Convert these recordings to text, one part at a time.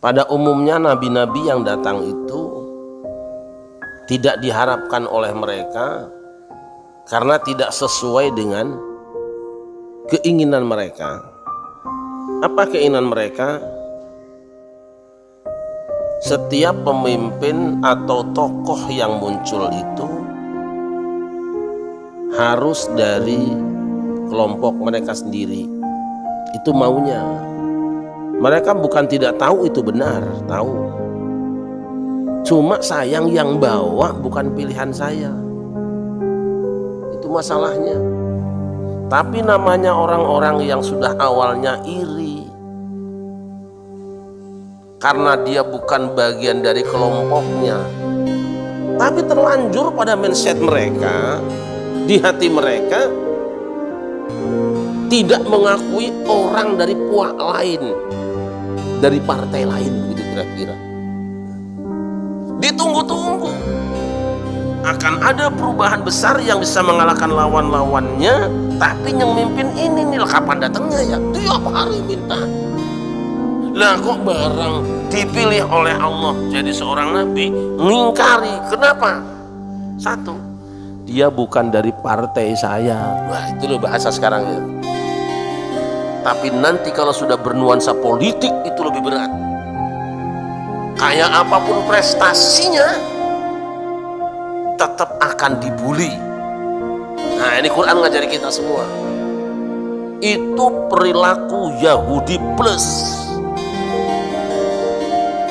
Pada umumnya nabi-nabi yang datang itu tidak diharapkan oleh mereka karena tidak sesuai dengan keinginan mereka. Apa keinginan mereka? Setiap pemimpin atau tokoh yang muncul itu harus dari kelompok mereka sendiri. Itu maunya. Mereka bukan tidak tahu itu benar, tahu. Cuma sayang yang bawa bukan pilihan saya. Itu masalahnya. Tapi namanya orang-orang yang sudah awalnya iri, karena dia bukan bagian dari kelompoknya, tapi terlanjur pada mindset mereka, di hati mereka tidak mengakui orang dari pihak lain, dari partai lain, begitu kira-kira. Ditunggu-tunggu akan ada perubahan besar yang bisa mengalahkan lawan-lawannya, tapi yang mimpin ini nih kapan datangnya ya? Tiap hari minta. Lah kok barang dipilih oleh Allah jadi seorang nabi ngingkari. Kenapa? Satu, dia bukan dari partai saya. Wah, itu loh bahasa sekarang ya. Tapi nanti kalau sudah bernuansa politik itu lebih berat. Kayak apapun prestasinya tetap akan dibully. Nah, ini Quran ngajari kita semua. Itu perilaku Yahudi plus.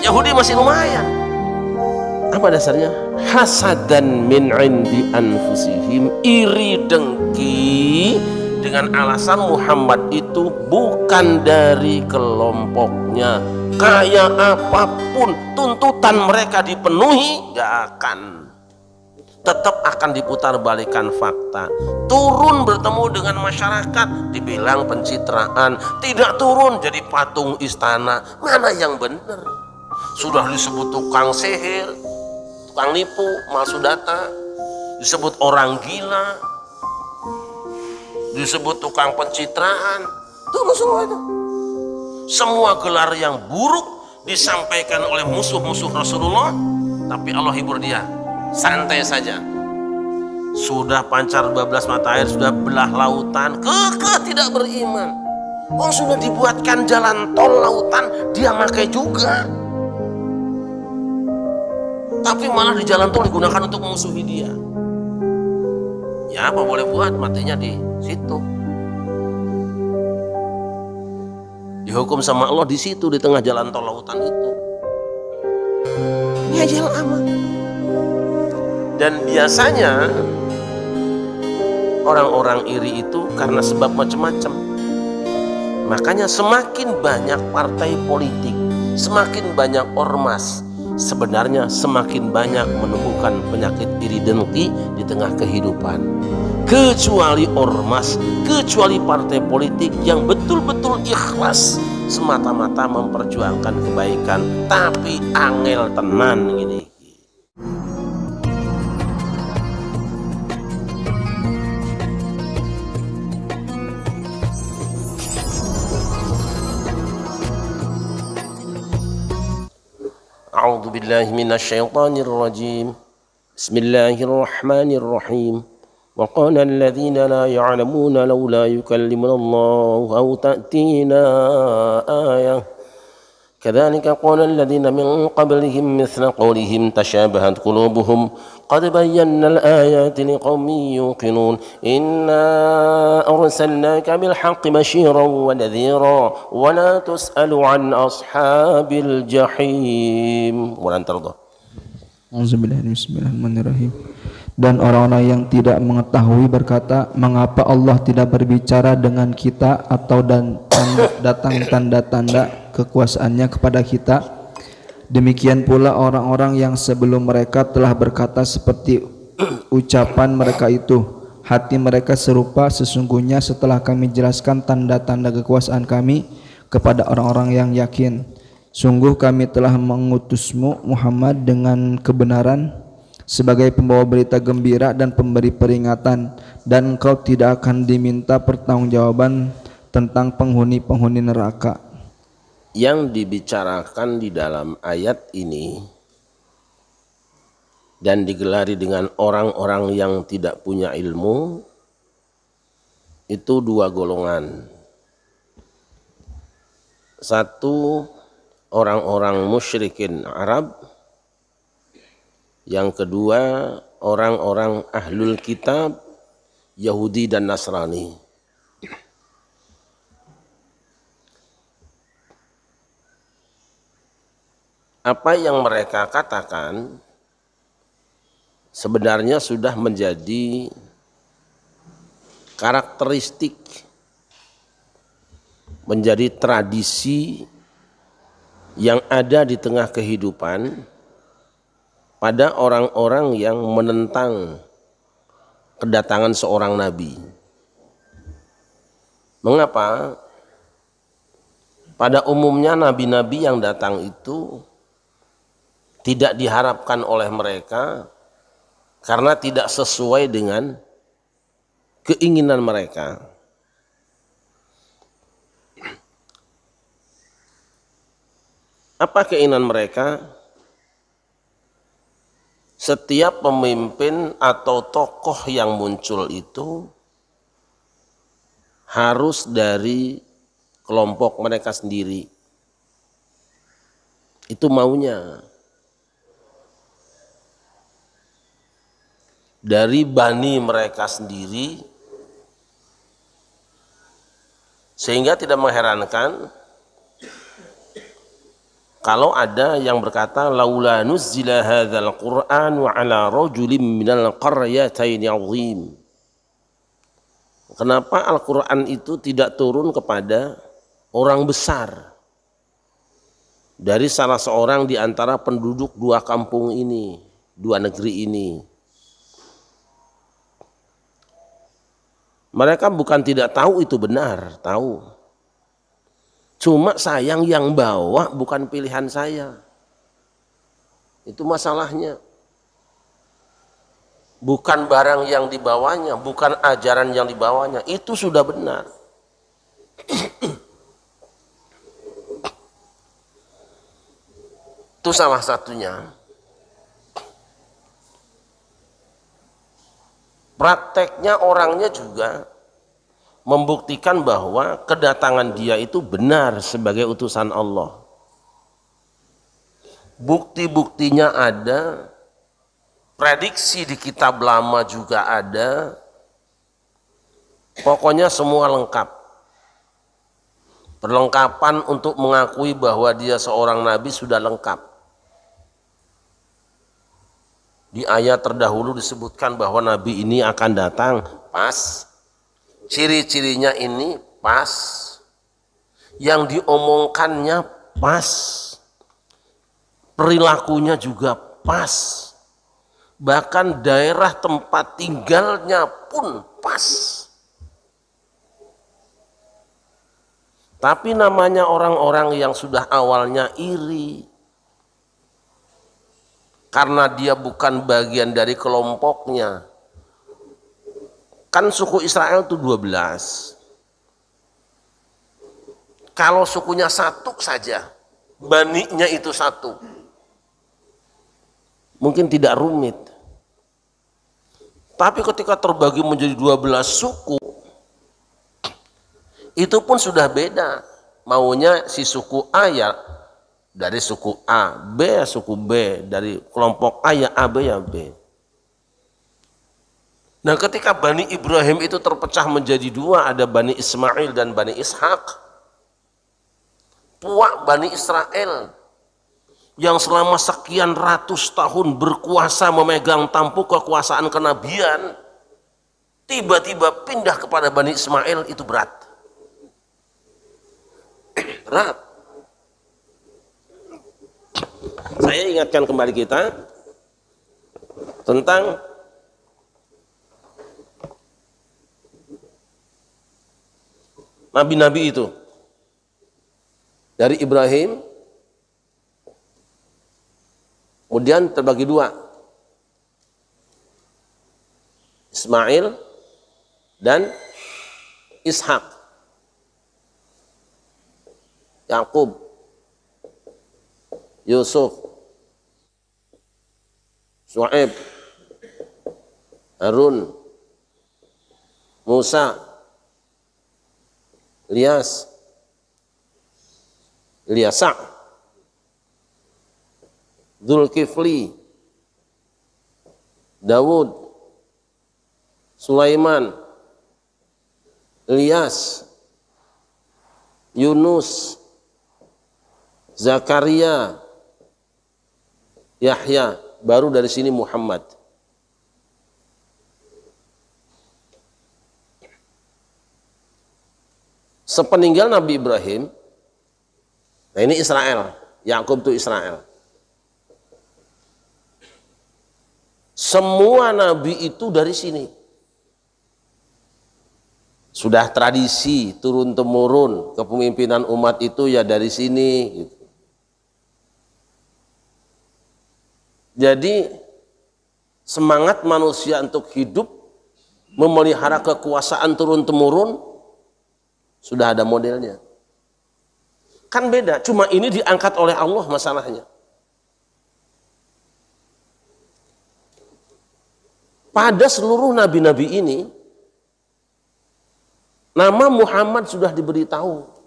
Yahudi masih lumayan. Apa dasarnya? Hasadan min indi anfusihim, iri dengki dengan alasan Muhammad itu bukan dari kelompoknya. Kayak apapun tuntutan mereka dipenuhi, gak akan. Tetap akan diputar balikan fakta. Turun bertemu dengan masyarakat dibilang pencitraan, tidak turun jadi patung istana. Mana yang benar? Sudah disebut tukang sihir, tukang nipu, malsu data, disebut orang gila, disebut tukang pencitraan. Turun semua itu. Semua gelar yang buruk disampaikan oleh musuh-musuh Rasulullah, tapi Allah hibur dia. Santai saja. Sudah pancar 12 mata air, sudah belah lautan, kekeh tidak beriman. Oh, sudah dibuatkan jalan tol lautan, dia pakai juga. Tapi malah di jalan tol digunakan untuk memusuhi dia. Ya apa boleh buat, matinya di situ. Dihukum sama Allah di situ, di tengah jalan tol lautan itu. Ya jalan aman. Dan biasanya orang-orang iri itu karena sebab macam-macam. Makanya semakin banyak partai politik, semakin banyak ormas, sebenarnya semakin banyak menemukan penyakit iri dengki di tengah kehidupan. Kecuali ormas, kecuali partai politik yang betul-betul ikhlas semata-mata memperjuangkan kebaikan, tapi angel tenan gini. A'udzu billahi minasyaitonir rajim. Bismillahirrahmanirrahim. Wa qala alladziina laa ya'lamuuna laulaa yukallimuna aw ta'tiina aayah. Kadzalika qala alladziina min qablihim mithla qawlihim tashabahat qulubuhum qad bayyana al-aayaati liqaumin yuqinuun. Inna arsalnaaka bil haqqi bashiiran wa nadhiiran wa laa tus'alu 'an ashaabil jahiim. Wa lan tardha. Bismillahirrahmanirrahim. Dan orang-orang yang tidak mengetahui berkata, mengapa Allah tidak berbicara dengan kita atau dan datang tanda-tanda kekuasaannya kepada kita. Demikian pula orang-orang yang sebelum mereka telah berkata seperti ucapan mereka itu. Hati mereka serupa, sesungguhnya setelah kami jelaskan tanda-tanda kekuasaan kami kepada orang-orang yang yakin, sungguh kami telah mengutusmu Muhammad dengan kebenaran sebagai pembawa berita gembira dan pemberi peringatan, dan engkau tidak akan diminta pertanggungjawaban tentang penghuni-penghuni neraka. yang dibicarakan di dalam ayat ini dan digelari dengan orang-orang yang tidak punya ilmu itu dua golongan. Satu, orang-orang musyrikin Arab. Yang kedua, orang-orang ahlul kitab Yahudi dan Nasrani. Apa yang mereka katakan sebenarnya sudah menjadi karakteristik, menjadi tradisi yang ada di tengah kehidupan pada orang-orang yang menentang kedatangan seorang nabi. Mengapa? Pada umumnya nabi-nabi yang datang itu tidak diharapkan oleh mereka karena tidak sesuai dengan keinginan mereka. Apa keinginan mereka? Setiap pemimpin atau tokoh yang muncul itu harus dari kelompok mereka sendiri. Itu maunya. Dari bani mereka sendiri, sehingga tidak mengherankan kalau ada yang berkata laula nuzzila hadzal Qur'an wa ala rajulin minal qaryatayn 'azim. Kenapa Al-Qur'an itu tidak turun kepada orang besar dari salah seorang di antara penduduk dua kampung ini, dua negeri ini? Mereka bukan tidak tahu itu benar, tahu. Cuma sayang yang bawa bukan pilihan saya. Itu masalahnya. Bukan barang yang dibawanya, bukan ajaran yang dibawanya. Itu sudah benar. Itu salah satunya. Prakteknya orangnya juga membuktikan bahwa kedatangan dia itu benar sebagai utusan Allah. Bukti-buktinya ada, prediksi di kitab lama juga ada, pokoknya semua lengkap. Perlengkapan untuk mengakui bahwa dia seorang nabi sudah lengkap. Di ayat terdahulu disebutkan bahwa nabi ini akan datang, pas. Ciri-cirinya ini pas. Yang diomongkannya pas. Perilakunya juga pas. Bahkan daerah tempat tinggalnya pun pas. Tapi namanya orang-orang yang sudah awalnya iri, karena dia bukan bagian dari kelompoknya. Kan suku Israel itu 12. Kalau sukunya satu saja, baninya itu satu, mungkin tidak rumit. Tapi ketika terbagi menjadi 12 suku, itu pun sudah beda. Maunya si suku A ya dari suku A, B ya suku B, dari kelompok A ya A, B ya B. Nah ketika Bani Ibrahim itu terpecah menjadi dua, ada Bani Ismail dan Bani Ishak. Puak Bani Israel yang selama sekian ratus tahun berkuasa memegang tampuk kekuasaan kenabian, tiba-tiba pindah kepada Bani Ismail, itu berat. Berat. Saya ingatkan kembali kita tentang nabi-nabi itu. Dari Ibrahim, kemudian terbagi dua. Ismail dan Ishak. Yakub. Yusuf, Syuaib, Harun, Musa, Ilyasa, Zulkifli, Dawud, Sulaiman, Ilyas, Yunus, Zakaria, Yahya, baru dari sini Muhammad. Sepeninggal Nabi Ibrahim, nah ini Israel, Yakub itu Israel. Semua nabi itu dari sini. Sudah tradisi turun temurun kepemimpinan umat itu ya dari sini gitu. Jadi semangat manusia untuk hidup memelihara kekuasaan turun temurun sudah ada modelnya. Kan beda, cuma ini diangkat oleh Allah masalahnya. Pada seluruh nabi-nabi ini nama Muhammad sudah diberitahu.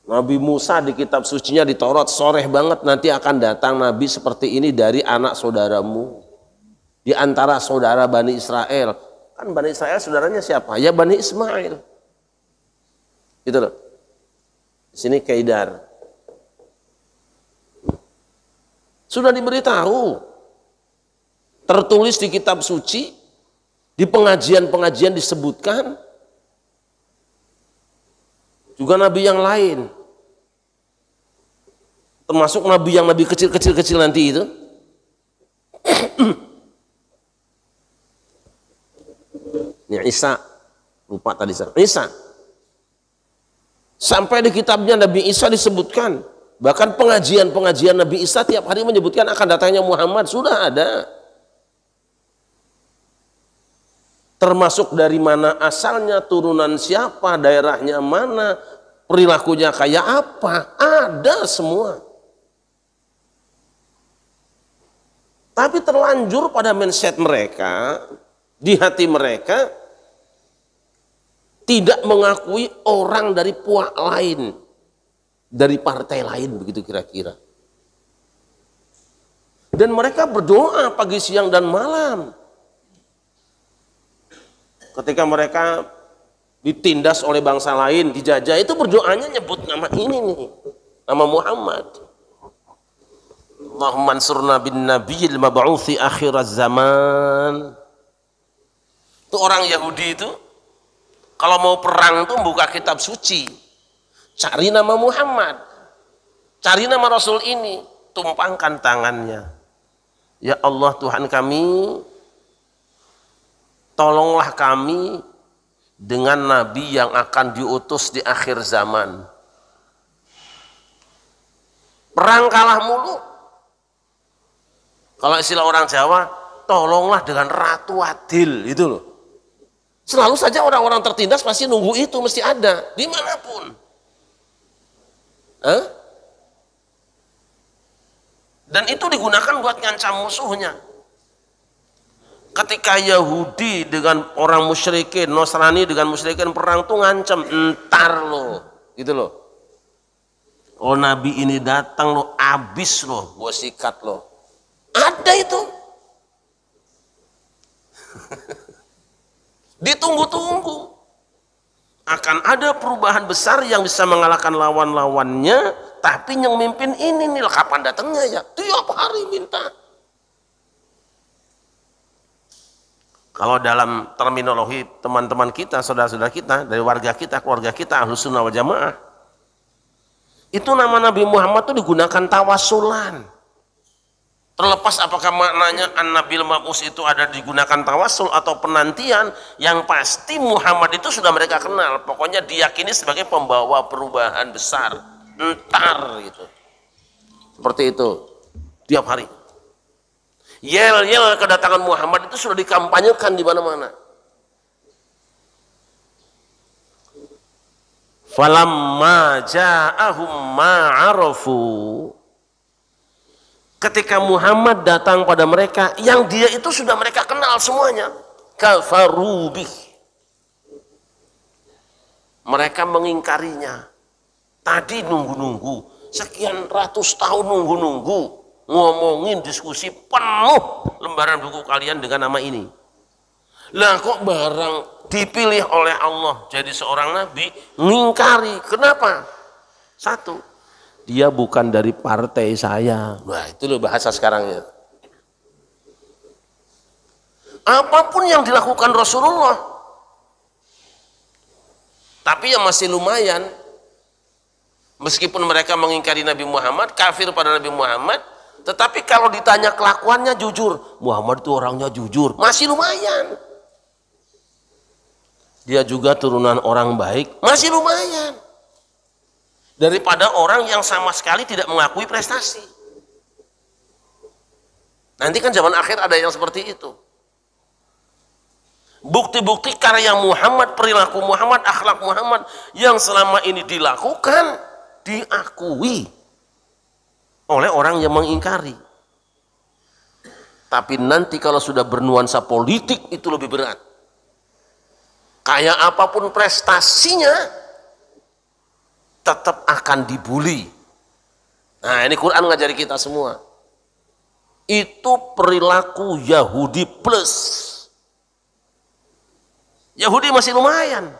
Nabi Musa di kitab sucinya di Taurat soreh banget, nanti akan datang nabi seperti ini dari anak saudaramu, di antara saudara Bani Israel. Kan Bani Israel saudaranya siapa? Ya Bani Ismail. Gitu loh. Di sini Kaidar. Sudah diberitahu. Tertulis di kitab suci, di pengajian-pengajian disebutkan. Juga nabi yang lain. Termasuk nabi yang nabi kecil-kecil nanti itu. Ini Isa, lupa tadi Isa. Sampai di kitabnya Nabi Isa disebutkan, bahkan pengajian Nabi Isa tiap hari menyebutkan akan datangnya Muhammad, sudah ada. Termasuk dari mana asalnya, turunan siapa, daerahnya mana, perilakunya kayak apa, ada semua. Tapi terlanjur pada mindset mereka, di hati mereka, tidak mengakui orang dari puak lain, dari partai lain, begitu kira-kira. Dan mereka berdoa pagi, siang, dan malam. Ketika mereka ditindas oleh bangsa lain, dijajah, itu berdoanya nyebut nama ini nih, nama Muhammad. Allahumma ansurna bin nabiyil mab'uthi akhiraz zaman. Itu orang Yahudi itu, kalau mau perang tuh buka kitab suci, cari nama Muhammad, cari nama Rasul ini, tumpangkan tangannya. Ya Allah Tuhan kami, tolonglah kami dengan nabi yang akan diutus di akhir zaman. Perang kalah mulu. Kalau istilah orang Jawa, tolonglah dengan Ratu Adil, itu loh. Selalu saja orang-orang tertindas pasti nunggu itu, mesti ada, dimanapun. Dan itu digunakan buat ngancam musuhnya. Ketika Yahudi dengan orang musyrikin, Nasrani dengan musyrikin perang tuh ngancam, entar loh, gitu loh. Oh Nabi ini datang loh, abis loh, gua sikat loh. Ada itu. Ditunggu-tunggu. Akan ada perubahan besar yang bisa mengalahkan lawan-lawannya, tapi yang mimpin ini nih, kapan datangnya ya? Tiap hari minta. Kalau dalam terminologi teman-teman kita, saudara-saudara kita, dari warga kita, keluarga kita, Ahlus Sunnah wal Jamaah, itu nama Nabi Muhammad itu digunakan tawasulan. Terlepas apakah maknanya An-Nabil Mab'us itu ada digunakan tawasul atau penantian, yang pasti Muhammad itu sudah mereka kenal. Pokoknya diyakini sebagai pembawa perubahan besar. Entar gitu. Seperti itu. Tiap hari. Yel-yel kedatangan Muhammad itu sudah dikampanyekan di mana-mana. Falamma ja'ahum ma'arafu, ketika Muhammad datang pada mereka yang dia itu sudah mereka kenal semuanya, kafaru bih, mereka mengingkarinya. Tadi nunggu-nunggu sekian ratus tahun, nunggu-nunggu ngomongin diskusi penuh lembaran buku kalian dengan nama ini. Lah kok barang dipilih oleh Allah jadi seorang nabi ngingkari. Kenapa? Satu, dia bukan dari partai saya. Nah itu loh bahasa sekarangnya. Apapun yang dilakukan Rasulullah, tapi yang masih lumayan, meskipun mereka mengingkari Nabi Muhammad, kafir pada Nabi Muhammad, tetapi kalau ditanya kelakuannya jujur, Muhammad itu orangnya jujur, masih lumayan. Dia juga turunan orang baik, masih lumayan. Daripada orang yang sama sekali tidak mengakui prestasi. Nanti kan zaman akhir ada yang seperti itu. Bukti-bukti karya Muhammad, perilaku Muhammad, akhlak Muhammad yang selama ini dilakukan, diakui oleh orang yang mengingkari. Tapi nanti kalau sudah bernuansa politik itu lebih berat. Kayak apapun prestasinya tetap akan dibully. Nah ini Quran ngajari kita semua. Itu perilaku Yahudi plus. Yahudi masih lumayan.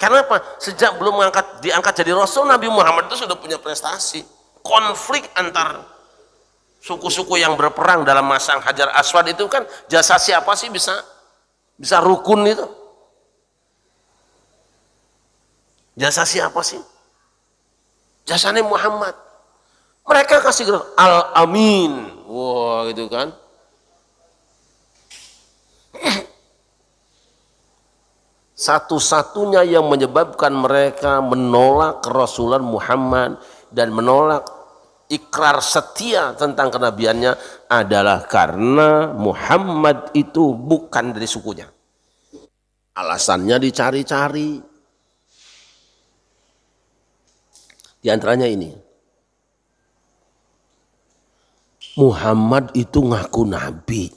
Karena apa? Sejak belum diangkat jadi Rasul, Nabi Muhammad itu sudah punya prestasi. Konflik antar suku-suku yang berperang dalam masang Hajar Aswad itu kan jasa siapa sih bisa rukun itu? Jasa siapa sih? Jasanya Muhammad. Mereka kasih gelar Al-Amin. Wah gitu kan. Satu-satunya yang menyebabkan mereka menolak kerasulan Muhammad dan menolak ikrar setia tentang kenabiannya adalah karena Muhammad itu bukan dari sukunya. Alasannya dicari-cari. Di antaranya ini. Muhammad itu ngaku nabi.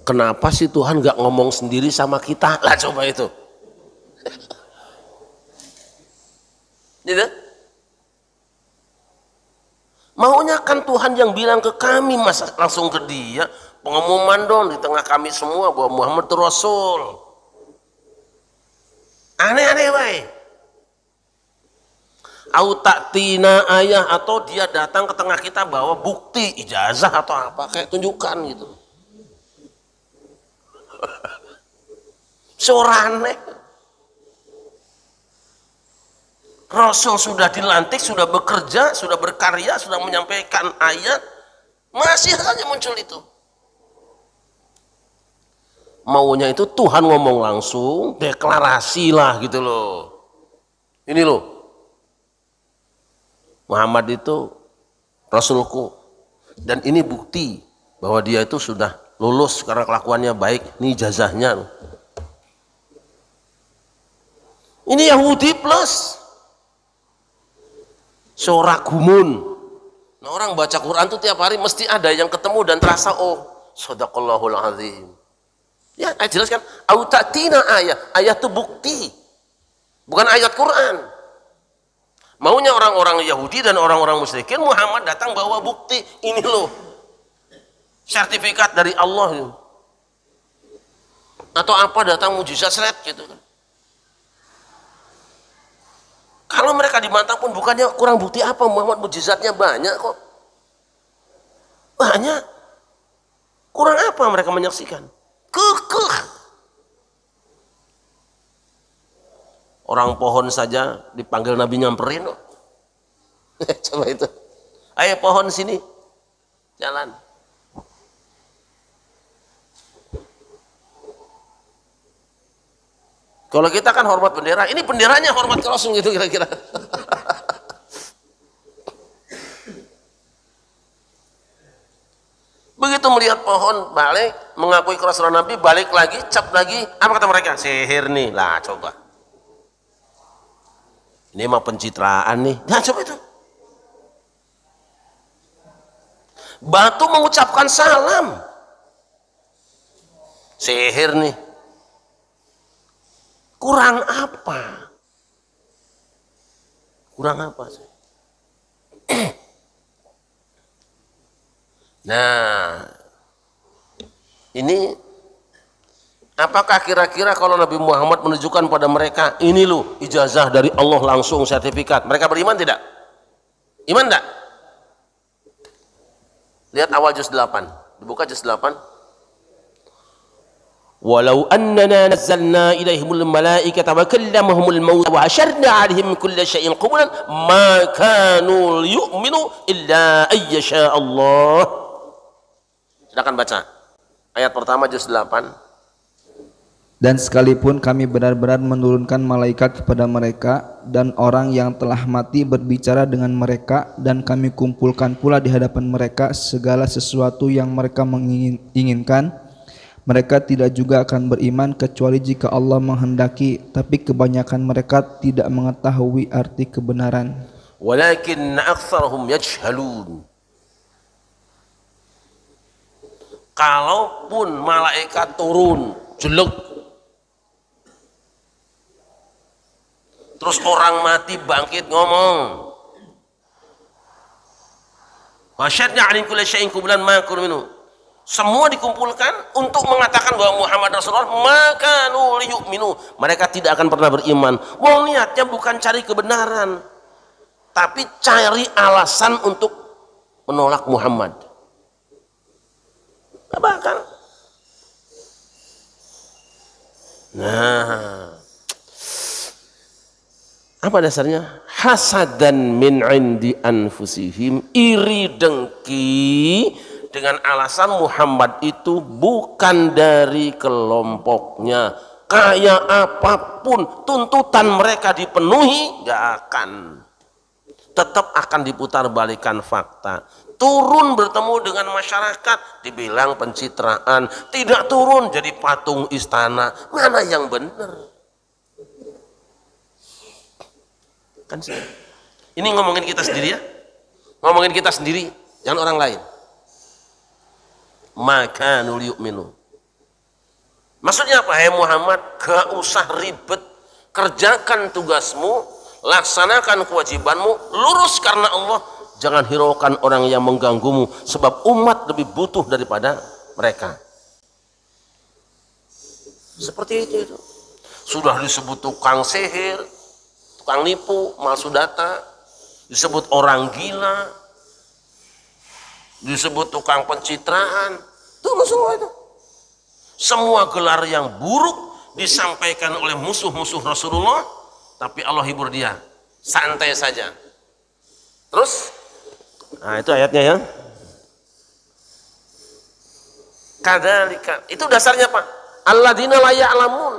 Kenapa sih Tuhan gak ngomong sendiri sama kita? Lah coba itu. Gitu? Maunya kan Tuhan yang bilang ke kami, masa langsung ke dia. Pengumuman dong di tengah kami semua bahwa Muhammad itu Rasul. Aneh-aneh wae. Au ta'tina ayah, atau dia datang ke tengah kita bawa bukti, ijazah atau apa, kayak tunjukkan gitu. Sorane Rasul sudah dilantik, sudah bekerja, sudah berkarya, sudah menyampaikan ayat, masih saja muncul itu. Maunya itu Tuhan ngomong langsung, deklarasi lah gitu loh. Ini loh, Muhammad itu Rasulku, dan ini bukti bahwa dia itu sudah lulus karena kelakuannya baik, ini ijazahnya. Ini Yahudi plus soragumun. Nah, orang baca Quran tuh tiap hari mesti ada yang ketemu dan terasa, oh shadaqallahul azim. Ya jelaskan, au ta'tina ayat itu bukti, bukan ayat Quran. Maunya orang-orang Yahudi dan orang-orang musyrikin, Muhammad datang bawa bukti, ini loh sertifikat dari Allah. Atau apa, datang mujizat seret gitu kan. Kalau mereka dibantah pun bukannya kurang bukti apa, Muhammad mujizatnya banyak kok. Banyak. Kurang apa mereka menyaksikan? Kekeh. Orang pohon saja dipanggil Nabi nyamperin kok. Coba itu. Ayo pohon sini. Jalan. Kalau kita kan hormat bendera, ini benderanya hormat ke Rasul gitu kira-kira. Begitu melihat pohon balik, mengakui kerasulan Nabi, balik lagi, cap lagi, apa kata mereka? Sihir nih, lah coba. Ini mah pencitraan nih. Nah, coba itu. Batu mengucapkan salam. Sihir nih. Kurang apa? Kurang apa sih? Nah, ini apakah kira-kira kalau Nabi Muhammad menunjukkan pada mereka, ini loh ijazah dari Allah langsung sertifikat, mereka beriman tidak? Iman tidak? Lihat awal juz 8, dibuka juz 8. Walau annana nazzalna ilaihimul malaikata wa kallamahumul mauta wa hasyarna 'alaihim kulla syai'in qubulan ma kanu yu'minu illa ayyasha Allah. Silakan baca ayat pertama juz 8. Dan sekalipun kami benar-benar menurunkan malaikat kepada mereka dan orang yang telah mati berbicara dengan mereka, dan kami kumpulkan pula di hadapan mereka segala sesuatu yang mereka menginginkan, mereka tidak juga akan beriman kecuali jika Allah menghendaki, tapi kebanyakan mereka tidak mengetahui arti kebenaran. Walakin aktsarahum yajhalun. Kalaupun malaikat turun jelek, terus orang mati bangkit ngomong, wasyadna 'alaihim kulla syai'in qubulan ma kanu minhu. Semua dikumpulkan untuk mengatakan bahwa Muhammad Rasulullah, maka liyu'minu, mereka tidak akan pernah beriman. Wong niatnya bukan cari kebenaran, tapi cari alasan untuk menolak Muhammad. Bahkan nah, apa dasarnya? Hasadan min 'indi anfusihim, iri dengki dengan alasan Muhammad itu bukan dari kelompoknya. Kayak apapun tuntutan mereka dipenuhi, gak akan. Tetap akan diputar balikan fakta. Turun bertemu dengan masyarakat, dibilang pencitraan. Tidak turun jadi patung istana. Mana yang benar? Kan sih. Ini ngomongin kita sendiri ya. Ngomongin kita sendiri, jangan orang lain. Maka yu'minu. Maksudnya apa? Hai Muhammad, gak usah ribet, kerjakan tugasmu, laksanakan kewajibanmu, lurus karena Allah, jangan hiraukan orang yang mengganggumu, sebab umat lebih butuh daripada mereka. Seperti itu. Sudah disebut tukang sihir, tukang nipu, malsudata, disebut orang gila, disebut tukang pencitraan, itu semua itu. Semua gelar yang buruk disampaikan oleh musuh-musuh Rasulullah, tapi Allah hibur dia, santai saja. Terus, nah itu ayatnya ya. Kadzalika, itu dasarnya Pak. Alladzina la ya'lamun,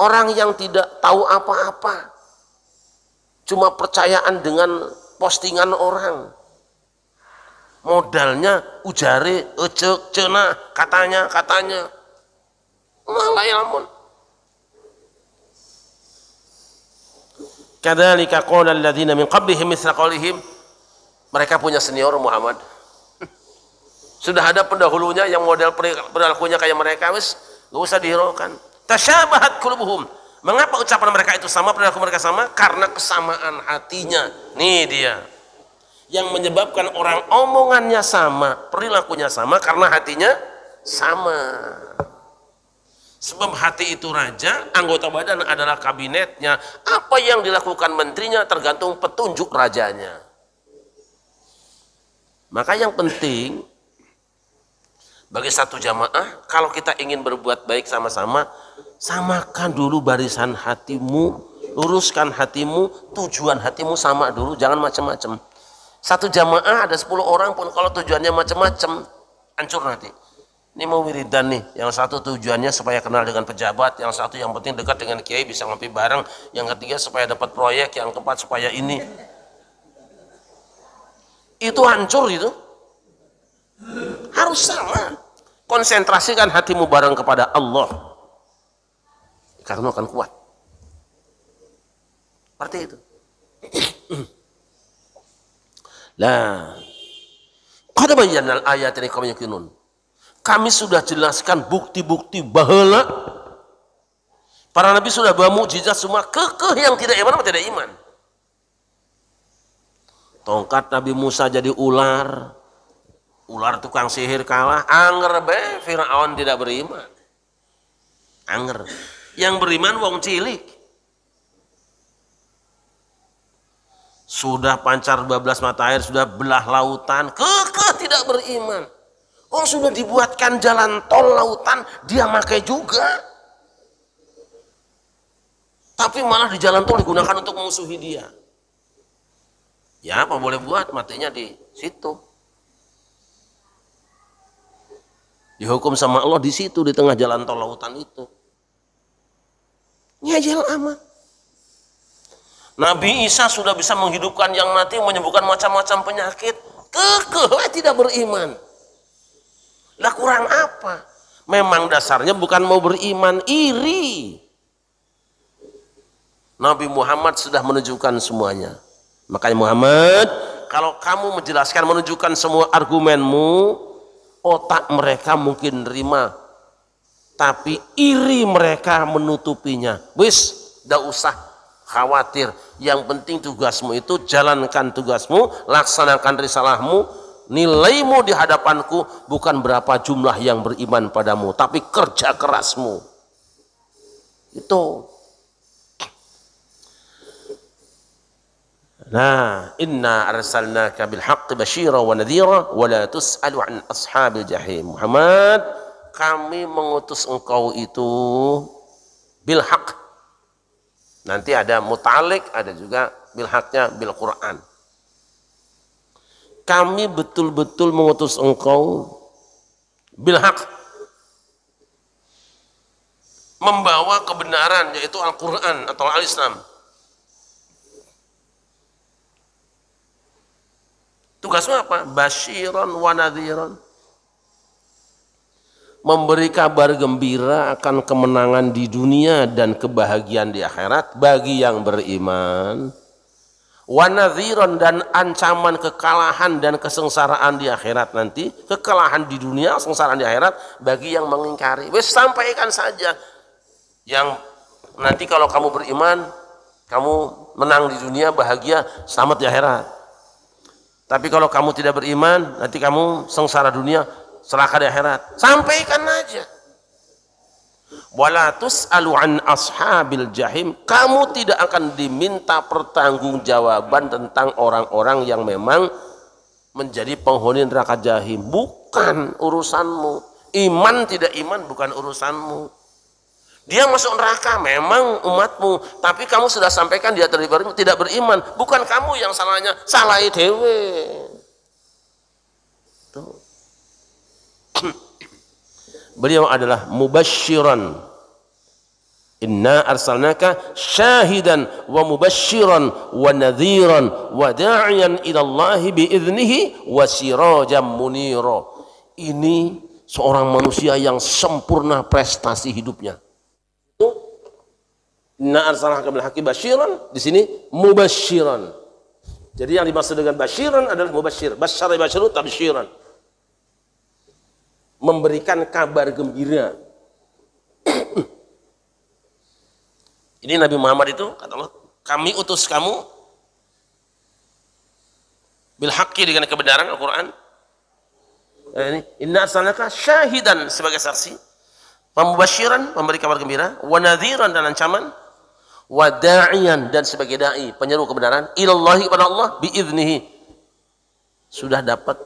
orang yang tidak tahu apa-apa, cuma percayaan dengan postingan orang. Modalnya ujare, ecek, cenah, katanya. Malah ya'lamun. Kadzalika qala alladzina min qablihim mithla qaulihim, mereka punya senior Muhammad. Sudah ada pendahulunya yang model perilakunya kayak mereka, wis enggak usah dihiraukan. Tasyabahat qulubuhum. Mengapa ucapan mereka itu sama, perilaku mereka sama? Karena kesamaan hatinya. Nih dia. Yang menyebabkan orang omongannya sama, perilakunya sama, karena hatinya sama. Sebab hati itu raja, anggota badan adalah kabinetnya. Apa yang dilakukan menterinya tergantung petunjuk rajanya. Maka yang penting bagi satu jamaah, kalau kita ingin berbuat baik sama-sama, samakan dulu barisan hatimu, luruskan hatimu, tujuan hatimu sama dulu, jangan macam-macam. Satu jamaah ada 10 orang pun kalau tujuannya macam-macam, hancur nanti. Ini mau wiridan nih, yang satu tujuannya supaya kenal dengan pejabat, yang satu yang penting dekat dengan kiai bisa ngopi bareng, yang ketiga supaya dapat proyek, yang keempat supaya ini. Itu hancur itu. Harus sama. Konsentrasikan hatimu bareng kepada Allah, karena akan kuat. Seperti itu. Lah, qad bayyana al-ayati liqaumin yuqinun. Kami sudah jelaskan bukti-bukti baheula. Para nabi sudah bawa mukjizat semua, kekeh yang tidak iman apa tidak iman. Tongkat Nabi Musa jadi ular. Ular tukang sihir kalah, anger be Firaun tidak beriman. Anger. Yang beriman wong cilik. Sudah pancar 12 mata air, sudah belah lautan, kekeh tidak beriman. Oh, sudah dibuatkan jalan tol lautan, dia pakai juga. Tapi malah di jalan tol digunakan untuk memusuhi dia. Ya, apa boleh buat, matinya di situ. Dihukum sama Allah di situ, di tengah jalan tol lautan itu. Ngejel amat. Nabi Isa sudah bisa menghidupkan yang mati, menyembuhkan macam-macam penyakit. Kekeh tidak beriman. Lah kurang apa? Memang dasarnya bukan mau beriman, iri. Nabi Muhammad sudah menunjukkan semuanya. Makanya Muhammad, kalau kamu menjelaskan, menunjukkan semua argumenmu, otak mereka mungkin nerima, tapi iri mereka menutupinya. Wis, tidak usah khawatir. Yang penting tugasmu itu jalankan tugasmu, laksanakan risalahmu. Nilaimu di hadapanku bukan berapa jumlah yang beriman padamu, tapi kerja kerasmu. Itu. Nah, inna arsalnaka bil haqqi basyira wa nadhira wa la tus'alu an ashabil jahim. Muhammad, kami mengutus engkau itu bil haqq. Nanti ada muta'alliq, ada juga bil haqqnya bil Quran. Kami betul-betul mengutus engkau bil haqq, membawa kebenaran, yaitu Al-Quran atau Al-Islam. Tugasmu apa? Basyiran wa nadhiran. Memberi kabar gembira akan kemenangan di dunia dan kebahagiaan di akhirat bagi yang beriman. Wa nadhiran, dan ancaman kekalahan dan kesengsaraan di akhirat nanti. Kekalahan di dunia, kesengsaraan di akhirat bagi yang mengingkari. Wes, sampaikan saja. Yang nanti kalau kamu beriman, kamu menang di dunia, bahagia, selamat di akhirat. Tapi kalau kamu tidak beriman, nanti kamu sengsara dunia, celaka di akhirat. Sampaikan aja. Wala tus'alu an ashabil jahim. Kamu tidak akan diminta pertanggungjawaban tentang orang-orang yang memang menjadi penghuni neraka jahim. Bukan urusanmu. Iman tidak iman bukan urusanmu. Dia masuk neraka memang umatmu, tapi kamu sudah sampaikan dia tidak beriman. Bukan kamu yang salahnya, salah dewe. Tuh. Beliau adalah mubasyiran. Inna arsalnaka syahidan wa mubasyiran wa nadhiran wa da'iyan ila Allah biiznihi wa sirajan munira. Ini seorang manusia yang sempurna prestasi hidupnya. Inna arsalnaka bil haqqi basyiran, di sini mubasyiran. Jadi yang dimaksud dengan basyiran adalah mubasyir. Basyara basyiru tabsyiran. Memberikan kabar gembira. Ini Nabi Muhammad itu kata Allah, kami utus kamu bil haqqi dengan kebenaran Al-Qur'an. Ini inna arsalnaka syahidan sebagai saksi, pembasyiran memberi kabar gembira, wa nadhiran dan ancaman, wa da'iyan dan sebagai dai penyeru kebenaran, ilallahi kepada Allah biiznihi. Sudah dapat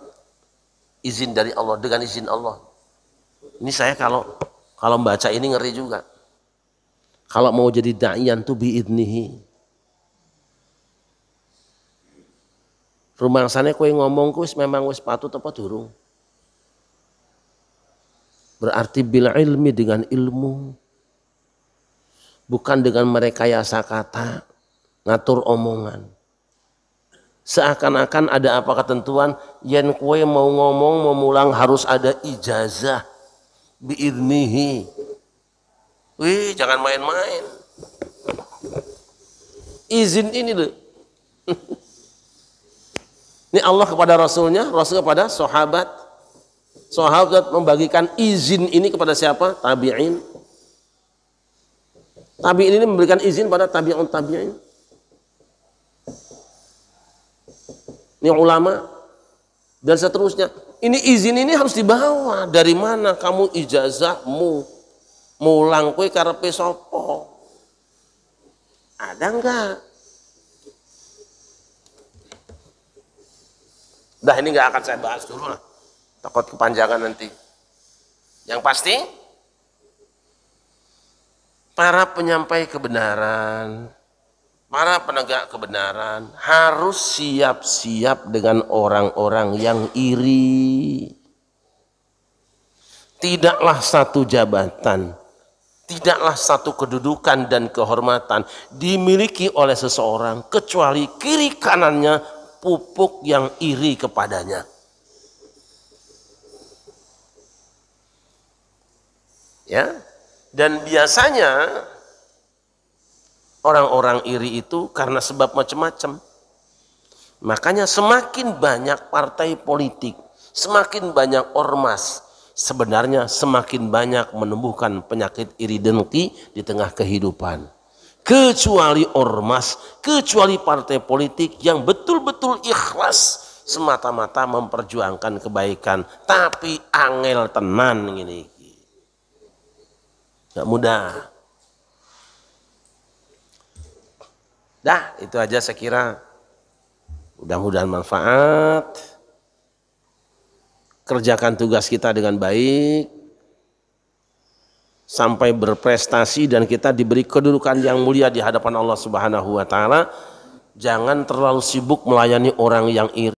izin dari Allah, dengan izin Allah. Ini saya kalau membaca ini ngeri juga. Kalau mau jadi da'iyan tuh biiznihi. Rumangsane kowe ngomong wis memang wis patut apa durung? Berarti bil ilmi, dengan ilmu. Bukan dengan merekayasa kata, ngatur omongan. Seakan-akan ada apa ketentuan, yen kue mau ngomong, mau mulang harus ada ijazah. Biiznihi. Wih, jangan main-main. izin ini loh. Ini Allah kepada Rasulnya, Rasul kepada sahabat. Sahabat membagikan izin ini kepada siapa? Tabi'in. Tabi'in ini memberikan izin pada tabi'un tabi'in. Ini ulama dan seterusnya. Ini izin ini harus dibawa. Dari mana kamu ijazahmu? Mulang kue karepe sopo? Ada enggak? Dah ini enggak akan saya bahas dulu lah. Takut kepanjangan nanti. Yang pasti para penyampai kebenaran, para penegak kebenaran harus siap-siap dengan orang-orang yang iri. Tidaklah satu jabatan, tidaklah satu kedudukan dan kehormatan dimiliki oleh seseorang kecuali kiri kanannya pupuk yang iri kepadanya. Ya, dan biasanya orang-orang iri itu karena sebab macam-macam. Makanya semakin banyak partai politik, semakin banyak ormas, sebenarnya semakin banyak menumbuhkan penyakit iri dengki di tengah kehidupan. Kecuali ormas, kecuali partai politik yang betul-betul ikhlas semata-mata memperjuangkan kebaikan, tapi angel tenan ini. Gak mudah. Dah, itu aja saya kira. Mudah-mudahan manfaat. Kerjakan tugas kita dengan baik. Sampai berprestasi dan kita diberi kedudukan yang mulia di hadapan Allah Subhanahu wa taala. Jangan terlalu sibuk melayani orang yang iri.